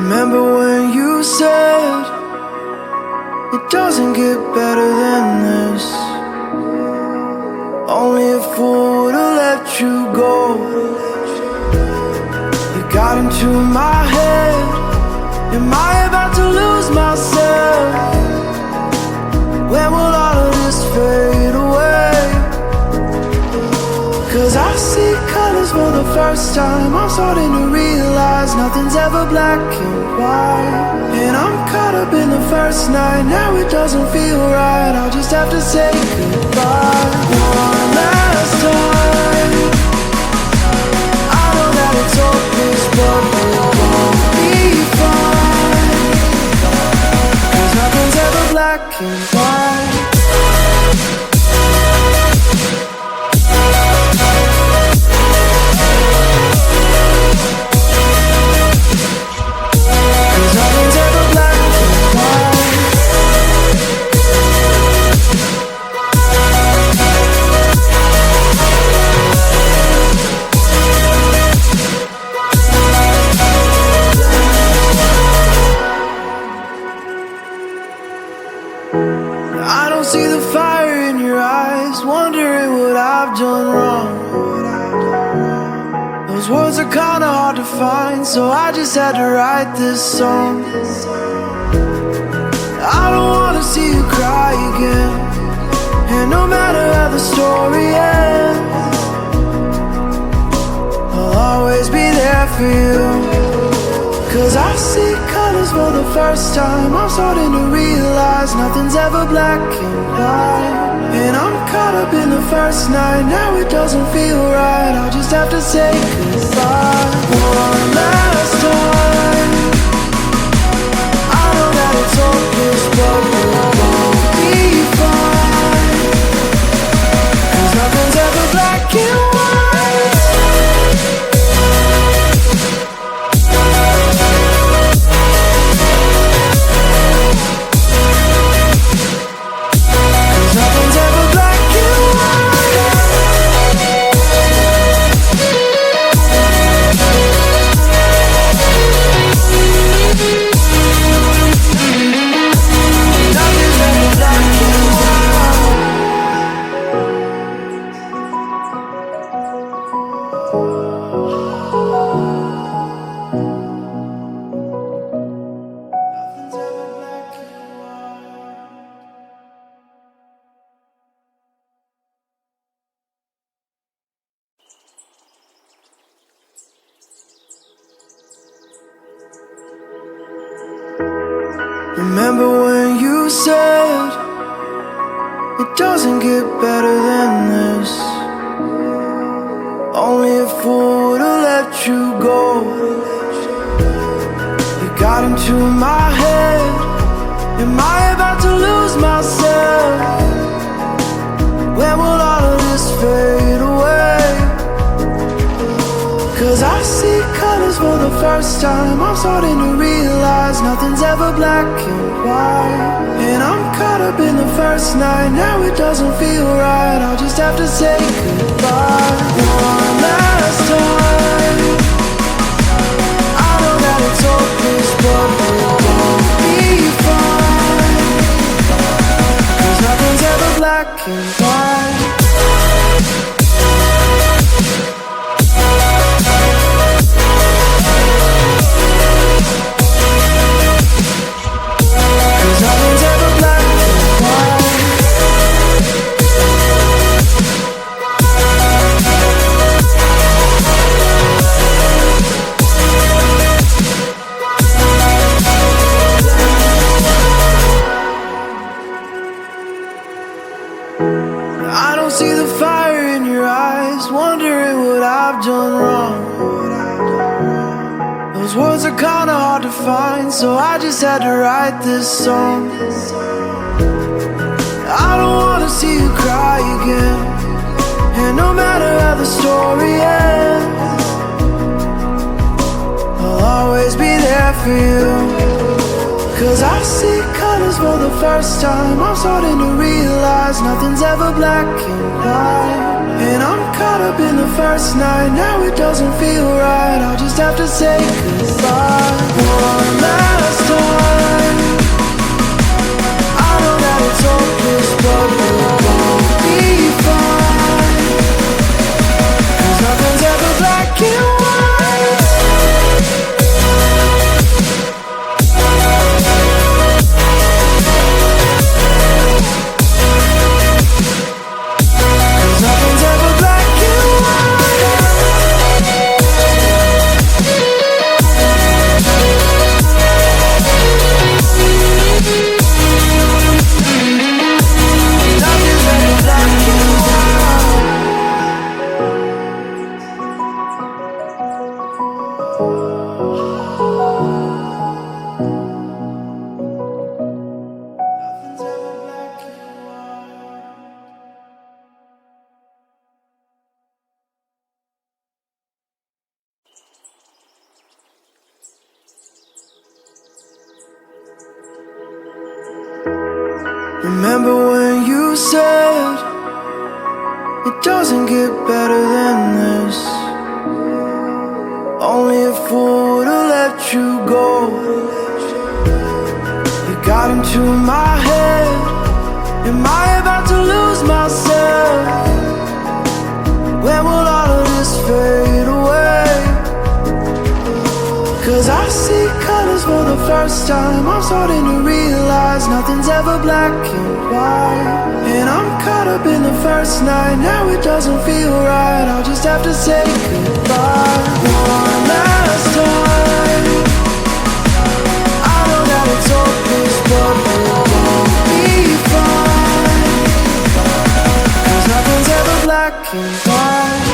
Remember when you said it doesn't get better than this? Only a fool would've let you go. You got into my head. Am I about to lose myself? When will all of this fade away? 'Cause I see colors for the first time. I'm starting to realize nothing's ever black and white. And I'm caught up in the first night. Now it doesn't feel right. I'll just have to say goodbye one last time. I know that it's hopeless, but we won't be fine. 'Cause nothing's ever black and white. I don't see the fire in your eyes, wondering what I've done wrong. Those words are kinda hard to find, so I just had to write this song. I don't wanna see you cry again, and no matter how the story ends, I'll always be there for you. 'Cause I see colors for the first time. I'm starting to realize nothing's ever black and white. And I'm caught up in the first night. Now it doesn't feel right. I'll just have to say goodbye one last time. I know that it's hopeless, but we won't be fine. 'Cause nothing's ever black and white. Remember when you said it doesn't get better than this? Only a fool would've let you go. You got into my head. Am I about to lose myself? When will all of this fade away? 'Cause I see colors for the first time. I'm starting to realize nothing's ever black and white. And I'm caught up in the first night. Now it doesn't feel right. I'll just have to say goodbye one last time. I know that it's hopeless, but we won't be fine. 'Cause nothing's ever black and white. I don't see the fire in your eyes, wondering what I've done wrong. Those words are kinda hard to find, so I just had to write this song. I don't wanna see you cry again, and no matter how the story ends, I'll always be there for you. 'Cause I see colors for the first time. I'm starting to realize nothing's ever black and white. And I'm caught up in the first first night, now it doesn't feel right. I'll just have to say goodbye one last time. I know that it's hopeless, but we'll both be fine. 'Cause nothing's ever black and white. Nothing's ever black and remember when you said it doesn't get better than this? Only a fool would've let you go. You got into my head. Am I about to lose myself? When will all of this fade away? 'Cause I see colors for the first time. I'm starting to realize nothing's ever black and white. And I'm caught up in the first night, now it doesn't feel right. I'll just have to say goodbye one last time. I know that it's hopeless, but we'll both be fine. 'Cause nothing's ever black and white.